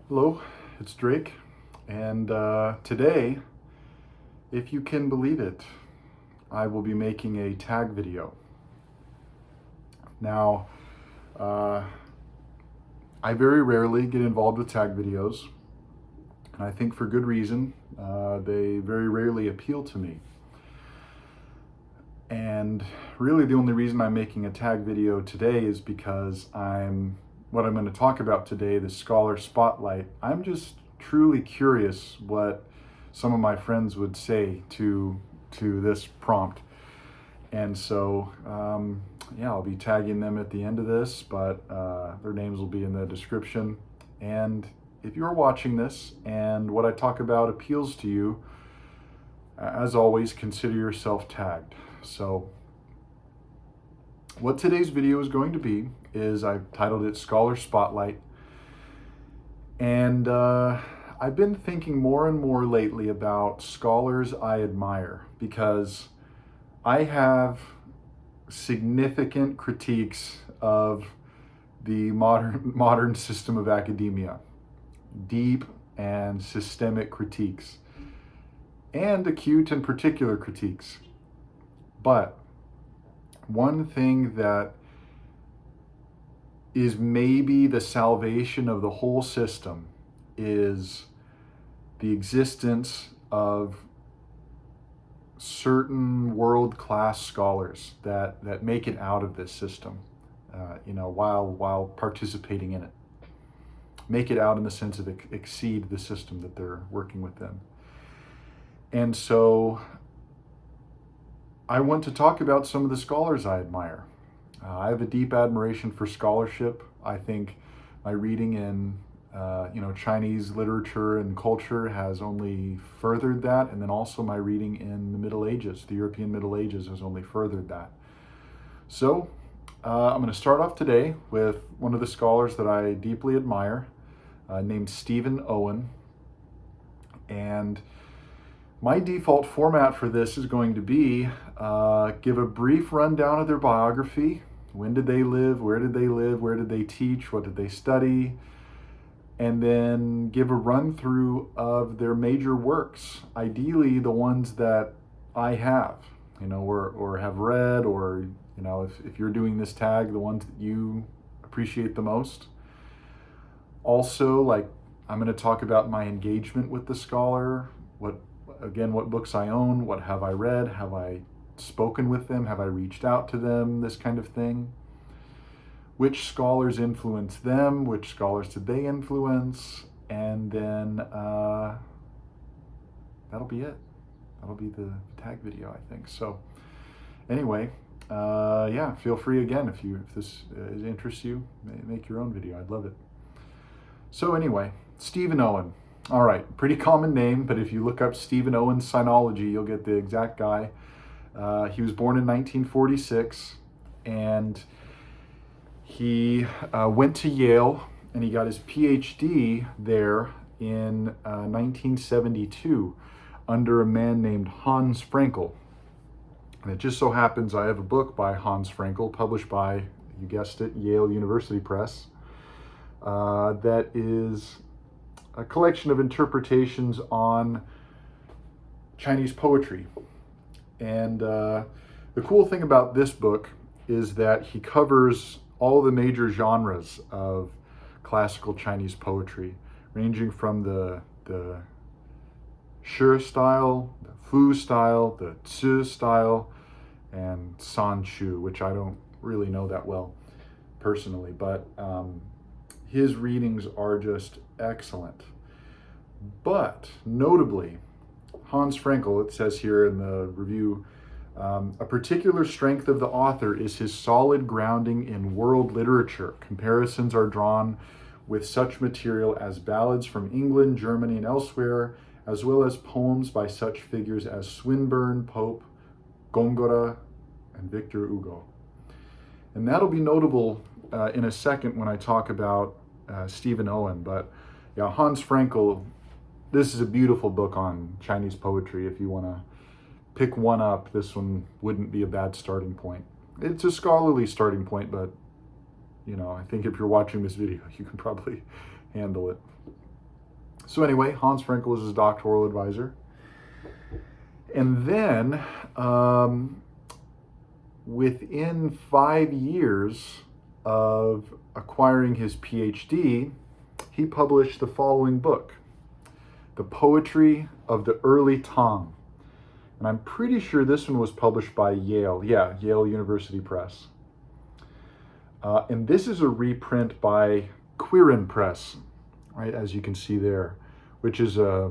Hello, it's Drake, and today, if you can believe it, I will be making a tag video. Now, uh, I very rarely get involved with tag videos, and I think for good reason. They very rarely appeal to me. And really the only reason I'm making a tag video today is because what I'm going to talk about today, the Scholar Spotlight, I'm just truly curious what some of my friends would say to this prompt. And so, yeah, I'll be tagging them at the end of this, but their names will be in the description. And if you're watching this and what I talk about appeals to you, as always, consider yourself tagged. So what today's video is going to be is I've titled it Scholar Spotlight. And I've been thinking more and more lately about scholars I admire because I have significant critiques of the modern system of academia, deep and systemic critiques, and acute and particular critiques. But one thing that is maybe the salvation of the whole system is the existence of certain world-class scholars that make it out of this system, while participating in it. Make it out in the sense of exceed the system that they're working within. And so I want to talk about some of the scholars I admire. I have a deep admiration for scholarship. I think my reading in Chinese literature and culture has only furthered that, and then also my reading in the Middle Ages, the European Middle Ages, has only furthered that. So I'm going to start off today with one of the scholars that I deeply admire, named Stephen Owen. And my default format for this is going to be give a brief rundown of their biography. When did they live? Where did they live? Where did they teach? What did they study? And then give a run through of their major works, ideally the ones that I have, or have read, or, if you're doing this tag, the ones that you appreciate the most. Also, I'm going to talk about my engagement with the scholar, what books I own, what have I read, have I spoken with them, have I reached out to them, this kind of thing. Which scholars influenced them, which scholars did they influence, and then that'll be it. That'll be the tag video, I think. So anyway, yeah, feel free again if this interests you, make your own video. I'd love it. So anyway, Stephen Owen. All right, pretty common name, but if you look up Stephen Owen's Sinology, you'll get the exact guy. He was born in 1946, and he went to Yale, and he got his PhD there in 1972 under a man named Hans Frankle. And it just so happens I have a book by Hans Frankle, published by, you guessed it, Yale University Press, that is a collection of interpretations on Chinese poetry. And the cool thing about this book is that he covers all the major genres of classical Chinese poetry, ranging from the Shi style, the Fu style, the Ci style, and San Chu, which I don't really know that well personally, but his readings are just excellent. But notably, Hans Frankle, it says here in the review, a particular strength of the author is his solid grounding in world literature. Comparisons are drawn with such material as ballads from England, Germany, and elsewhere, as well as poems by such figures as Swinburne, Pope, Góngora, and Victor Hugo. And that'll be notable in a second when I talk about Stephen Owen. But yeah, Hans Frankle, this is a beautiful book on Chinese poetry. If you want to pick one up, this one wouldn't be a bad starting point. It's a scholarly starting point, but I think if you're watching this video, you can probably handle it. So anyway, Hans Frankle was his doctoral advisor. And then within 5 years of acquiring his PhD, he published the following book, The Poetry of the Early Tang. And I'm pretty sure this one was published by Yale. Yeah, Yale University Press. And this is a reprint by Quirin Press, right, as you can see there, which is a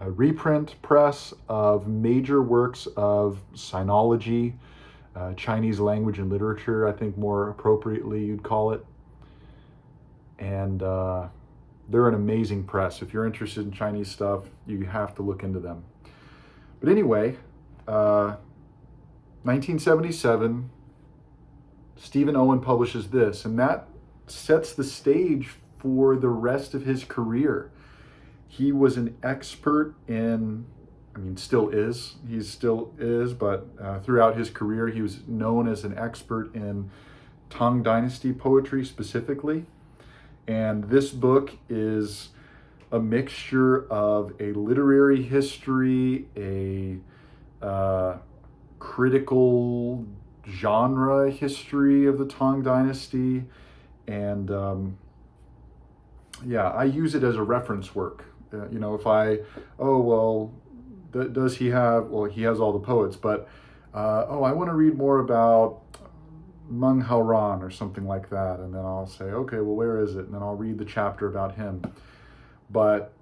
reprint press of major works of Sinology, Chinese language and literature, I think more appropriately you'd call it. And they're an amazing press. If you're interested in Chinese stuff, you have to look into them. But anyway, 1977, Stephen Owen publishes this, and that sets the stage for the rest of his career. He was an expert in, still is, but throughout his career, he was known as an expert in Tang Dynasty poetry specifically. And this book is a mixture of a literary history, a critical genre history of the Tang Dynasty, and I use it as a reference work. Does he have, he has all the poets, but I want to read more about Meng Haoran or something like that, and then I'll say, okay, well, where is it? And then I'll read the chapter about him. But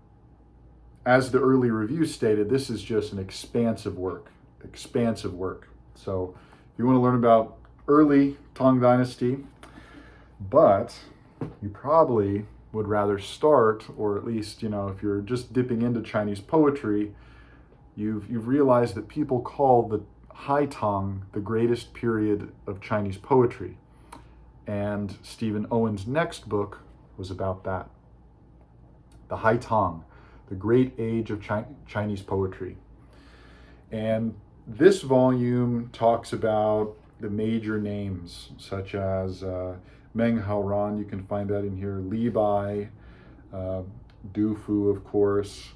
as the early review stated, this is just an expansive work. So if you want to learn about early Tang Dynasty, but you probably would rather start, or at least, if you're just dipping into Chinese poetry, you've realized that people call the High Tang the greatest period of Chinese poetry. And Stephen Owen's next book was about that. The High Tang, the great age of Chinese poetry. And this volume talks about the major names, such as Meng Haoran, you can find that in here, Li Bai, Dufu, of course,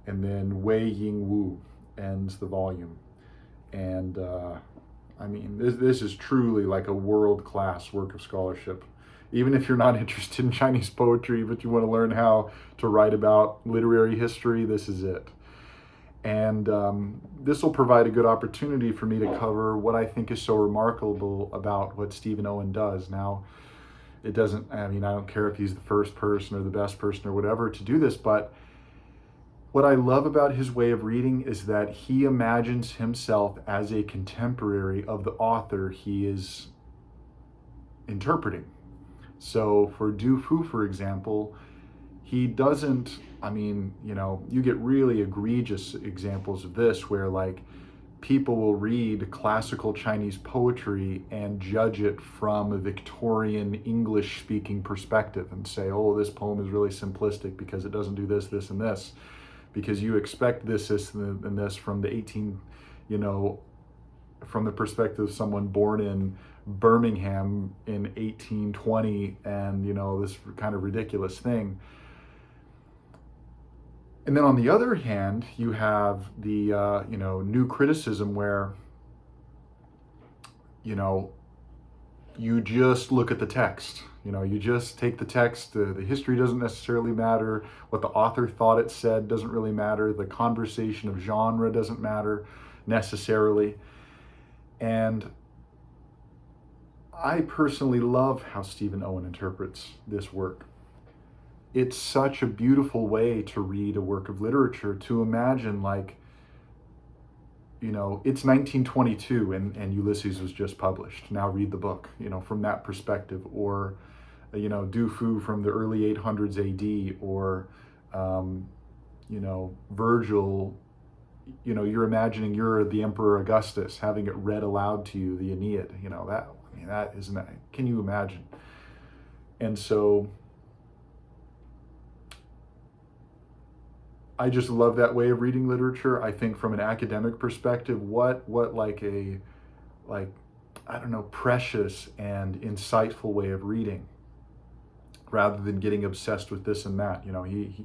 and then Wei Ying Wu ends the volume. And this is truly like a world-class work of scholarship. Even if you're not interested in Chinese poetry, but you want to learn how to write about literary history, this is it. And this will provide a good opportunity for me to cover what I think is so remarkable about what Stephen Owen does. Now, I don't care if he's the first person or the best person or whatever to do this, but what I love about his way of reading is that he imagines himself as a contemporary of the author he is interpreting. So for Dufu, for example, he doesn't, you get really egregious examples of this where people will read classical Chinese poetry and judge it from a Victorian English speaking perspective and say, oh, this poem is really simplistic because it doesn't do this, this, and this. Because you expect this, and this from the from the perspective of someone born in Birmingham in 1820 and, this kind of ridiculous thing. And then on the other hand, you have the, new criticism where, you just look at the text. You just take the text. The history doesn't necessarily matter. What the author thought it said doesn't really matter. The conversation of genre doesn't matter necessarily. And I personally love how Stephen Owen interprets this work. It's such a beautiful way to read a work of literature, to imagine it's 1922 and Ulysses was just published. Now read the book, from that perspective. Or, Dufu from the early 800s AD, or, Virgil, you're imagining you're the Emperor Augustus having it read aloud to you, the Aeneid, that isn't that, can you imagine? And so I just love that way of reading literature. I think from an academic perspective, what precious and insightful way of reading. rather than getting obsessed with this and that.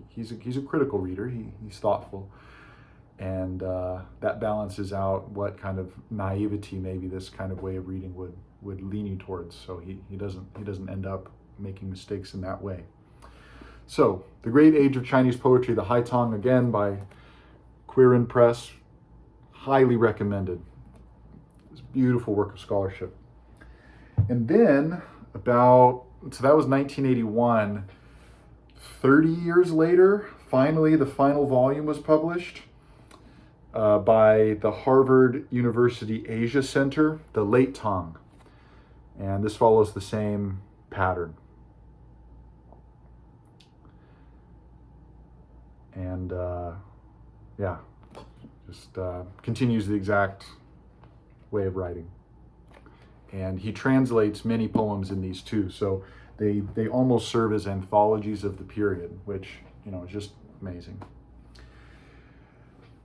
He's a critical reader. He's thoughtful, and that balances out what kind of naivety maybe this kind of way of reading would lean you towards. So he doesn't end up making mistakes in that way. So, The Great Age of Chinese Poetry, the Haitong, again by Quirin Press, highly recommended. It's a beautiful work of scholarship. And then so that was 1981. 30 years later, finally the final volume was published by the Harvard University Asia Center, the Late Tong. And this follows the same pattern. And just continues the exact way of writing. And he translates many poems in these too, so they almost serve as anthologies of the period, which is just amazing.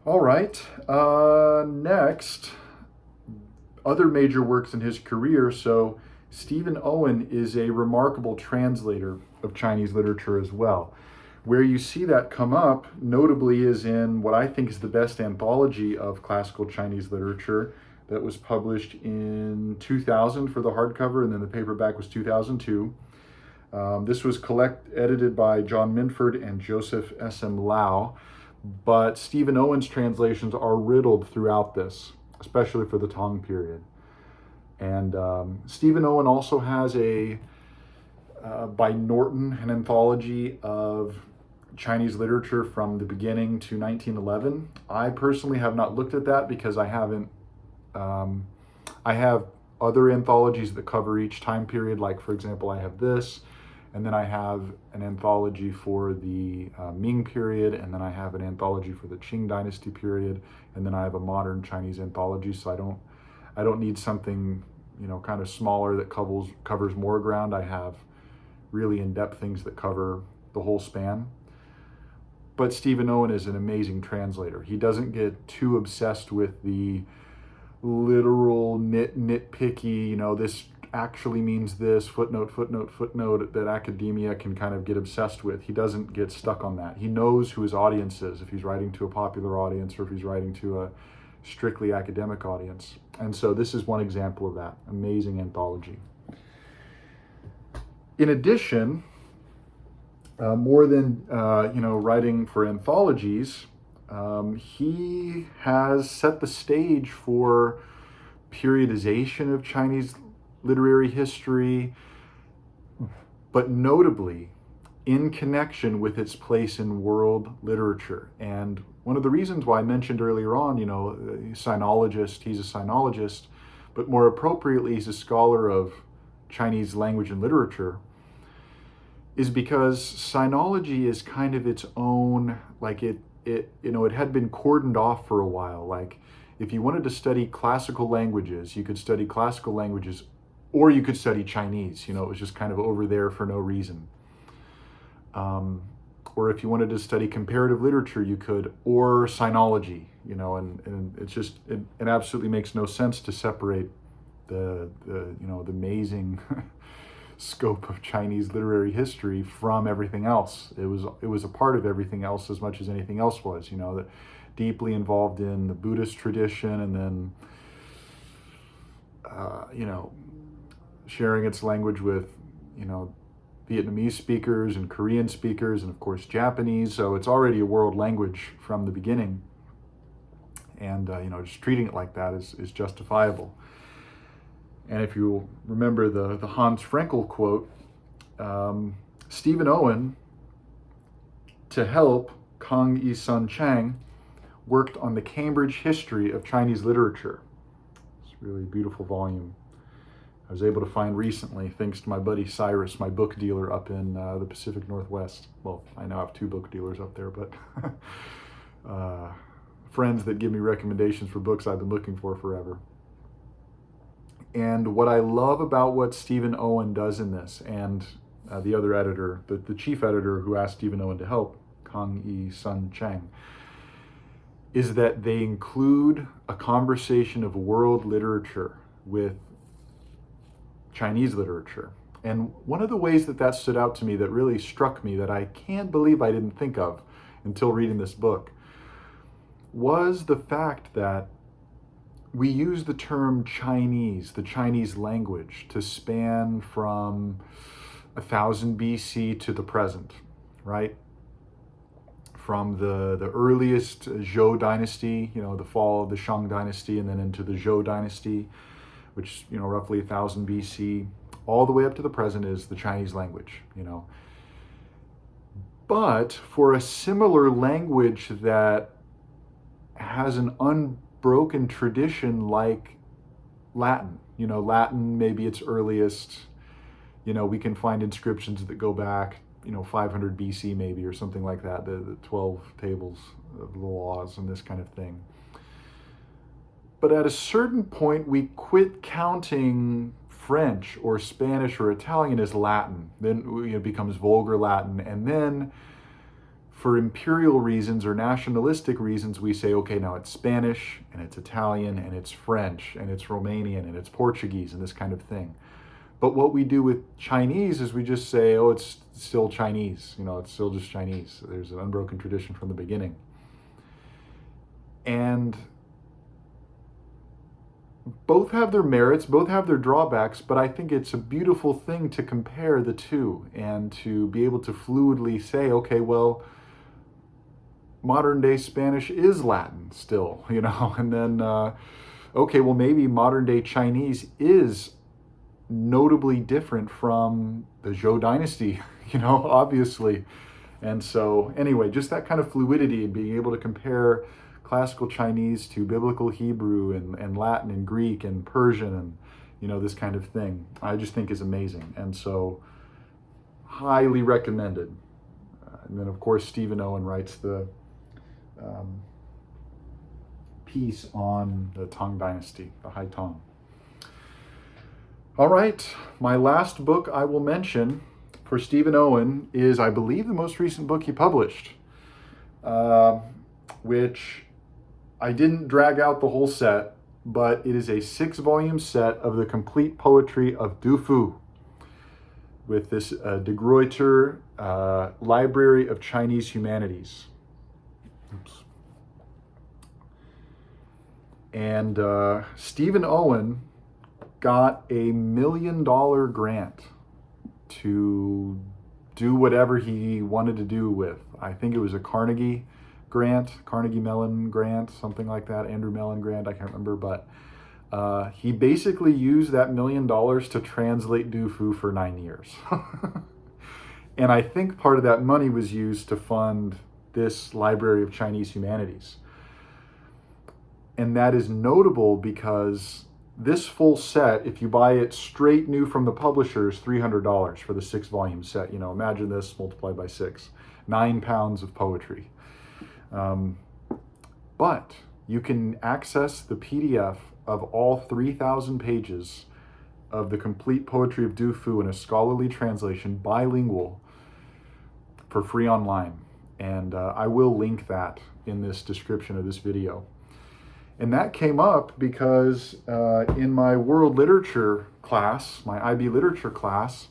All right, next, other major works in his career. So Stephen Owen is a remarkable translator of Chinese literature as well. Where you see that come up, notably, is in what I think is the best anthology of classical Chinese literature that was published in 2000 for the hardcover, and then the paperback was 2002. This was edited by John Minford and Joseph S.M. Lau, but Stephen Owen's translations are riddled throughout this, especially for the Tang period. And Stephen Owen also has by Norton, an anthology of Chinese literature from the beginning to 1911. I personally have not looked at that because I haven't. I have other anthologies that cover each time period, like, for example, I have this, and then I have an anthology for the Ming period, and then I have an anthology for the Qing Dynasty period, and then I have a modern Chinese anthology. So I don't need something kind of smaller that covers more ground. I have really in-depth things that cover the whole span. But Stephen Owen is an amazing translator. He doesn't get too obsessed with the literal nitpicky, this actually means this, footnote, that academia can kind of get obsessed with. He doesn't get stuck on that. He knows who his audience is, if he's writing to a popular audience or if he's writing to a strictly academic audience. And so this is one example of that. Amazing anthology. In addition, more than writing for anthologies, he has set the stage for periodization of Chinese literary history, but notably in connection with its place in world literature. And one of the reasons why I mentioned earlier on, sinologist, he's a sinologist, but more appropriately, he's a scholar of Chinese language and literature, is because sinology is kind of its own, like it had been cordoned off for a while. Like, if you wanted to study classical languages, you could study classical languages, or you could study Chinese. It was just kind of over there for no reason. Or if you wanted to study comparative literature, you could, or sinology, and it's just, it absolutely makes no sense to separate the amazing scope of Chinese literary history from everything else. It was a part of everything else as much as anything else was, that deeply involved in the Buddhist tradition, and then, sharing its language with, Vietnamese speakers and Korean speakers, and of course Japanese. So it's already a world language from the beginning. And, just treating it like that is justifiable. And if you remember the Hans Frankle quote, Stephen Owen, to help Kang Yi-sun Chang, worked on the Cambridge History of Chinese Literature. It's a really beautiful volume. I was able to find recently, thanks to my buddy Cyrus, my book dealer up in the Pacific Northwest. Well, I now have two book dealers up there, but friends that give me recommendations for books I've been looking for forever. And what I love about what Stephen Owen does in this, and the other editor, the chief editor who asked Stephen Owen to help, Kang Yi-sun Chang, is that they include a conversation of world literature with Chinese literature. And one of the ways that that stood out to me, that really struck me, that I can't believe I didn't think of until reading this book, was the fact that we use the term Chinese, the Chinese language, to span from 1000 BC to the present, right? From the earliest Zhou dynasty, the fall of the Shang dynasty, and then into the Zhou dynasty, which, roughly 1000 BC, all the way up to the present is the Chinese language. But for a similar language that has an unbroken tradition like Latin, Latin, maybe its earliest, we can find inscriptions that go back, 500 BC maybe, or something like that, the 12 tables of the laws and this kind of thing. But at a certain point, we quit counting French or Spanish or Italian as Latin. Then it becomes vulgar Latin. And then for imperial reasons or nationalistic reasons, we say, okay, now it's Spanish and it's Italian and it's French and it's Romanian and it's Portuguese and this kind of thing. But what we do with Chinese is we just say, oh, it's still Chinese. It's still just Chinese. There's an unbroken tradition from the beginning. And both have their merits, both have their drawbacks, but I think it's a beautiful thing to compare the two and to be able to fluidly say, okay, well, modern day Spanish is Latin still, and then, okay, well, maybe modern day Chinese is notably different from the Zhou dynasty, obviously. And so anyway, just that kind of fluidity and being able to compare classical Chinese to biblical Hebrew and Latin and Greek and Persian and, this kind of thing, I just think is amazing. And so highly recommended. And then of course, Stephen Owen writes the piece on the Tang Dynasty, the Hai Tang. All right, my last book I will mention for Stephen Owen is, I believe, the most recent book he published, which I didn't drag out the whole set, but it is a 6-volume set of the complete poetry of Dufu with this De Gruyter Library of Chinese Humanities. Oops. And Stephen Owen got $1 million grant to do whatever he wanted to do with. I think it was a Carnegie Mellon grant, something like that, Andrew Mellon grant, I can't remember, but he basically used that $1 million to translate Dufu for 9 years. And I think part of that money was used to fund this Library of Chinese Humanities. And that is notable because this full set, if you buy it straight new from the publisher, is $300 for the 6-volume set. Imagine this multiplied by 6, 9 pounds of poetry. But you can access the PDF of all 3,000 pages of the complete poetry of Dufu in a scholarly translation, bilingual, for free online. And I will link that in this description of this video. And that came up because in my world literature class, my IB literature class,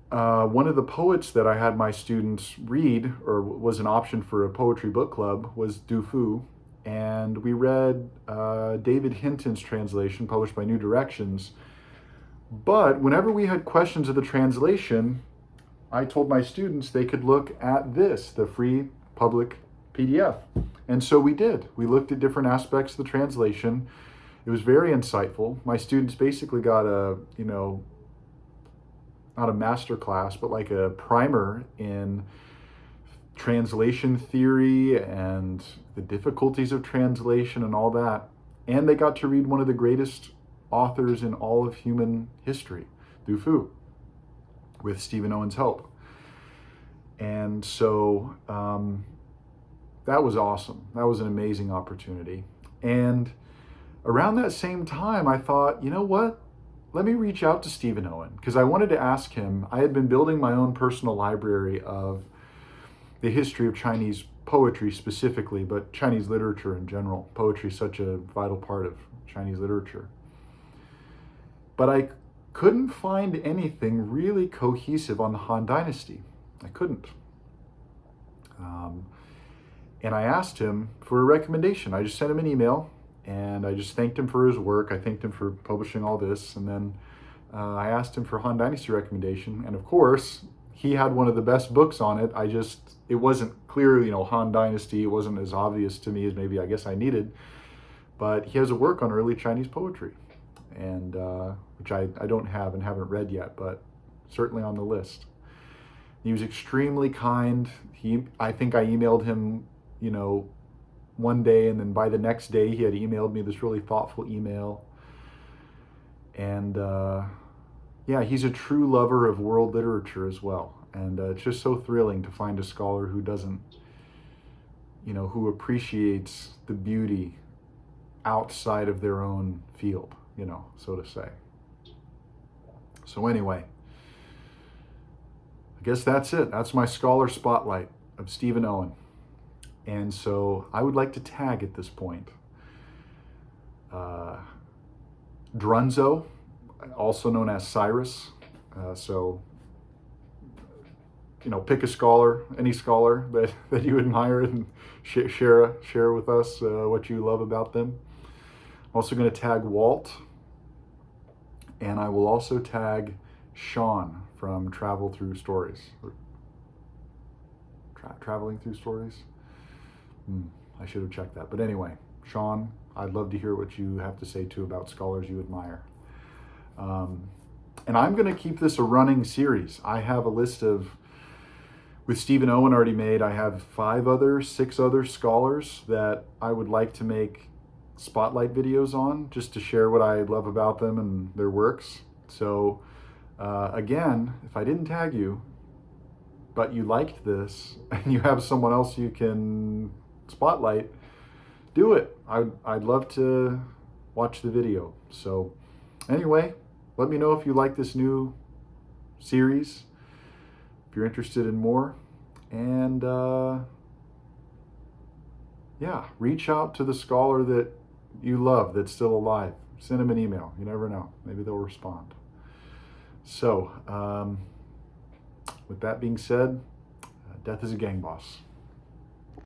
one of the poets that I had my students read, or was an option for a poetry book club, was Dufu. And we read David Hinton's translation, published by New Directions. But whenever we had questions of the translation, I told my students they could look at this, the free public PDF. And so we did. We looked at different aspects of the translation. It was very insightful. My students basically got a, not a master class, but like a primer in translation theory and the difficulties of translation and all that. And they got to read one of the greatest authors in all of human history, Dufu, with Stephen Owen's help. And so that was awesome. That was an amazing opportunity. And around that same time, I thought, you know what? Let me reach out to Stephen Owen, because I wanted to ask him. I had been building my own personal library of the history of Chinese poetry specifically, but Chinese literature in general. Poetry is such a vital part of Chinese literature. But I couldn't find anything really cohesive on the Han Dynasty. I couldn't. And I asked him for a recommendation. I just sent him an email and I just thanked him for his work. I thanked him for publishing all this. And then I asked him for Han Dynasty recommendation. And of course, he had one of the best books on it. It wasn't clear, Han Dynasty. It wasn't as obvious to me as maybe I guess I needed. But he has a work on early Chinese poetry, and which I don't have and haven't read yet, but certainly on the list. He was extremely kind. I think I emailed him, one day, and then by the next day he had emailed me this really thoughtful email. And yeah, he's a true lover of world literature as well. And it's just so thrilling to find a scholar who doesn't, who appreciates the beauty outside of their own field, so to say. So anyway, I guess that's it. That's my scholar spotlight of Stephen Owen. And so I would like to tag at this point Drunzo, also known as Cyrus. So, pick a scholar, any scholar that you admire, and share with us what you love about them. I'm also going to tag Walt, and I will also tag Sean from Travel Through Stories. Traveling Through Stories? I should have checked that. But anyway, Sean, I'd love to hear what you have to say too about scholars you admire. And I'm going to keep this a running series. I have a list with Stephen Owen already made, I have 6 other scholars that I would like to make spotlight videos on, just to share what I love about them and their works. So again, if I didn't tag you, but you liked this and you have someone else you can spotlight, do it. I'd love to watch the video. So anyway, let me know if you like this new series, if you're interested in more, and yeah, reach out to the scholar that you love that's still alive. Send them an email. You never know. Maybe they'll respond. So with that being said, death is a gang boss.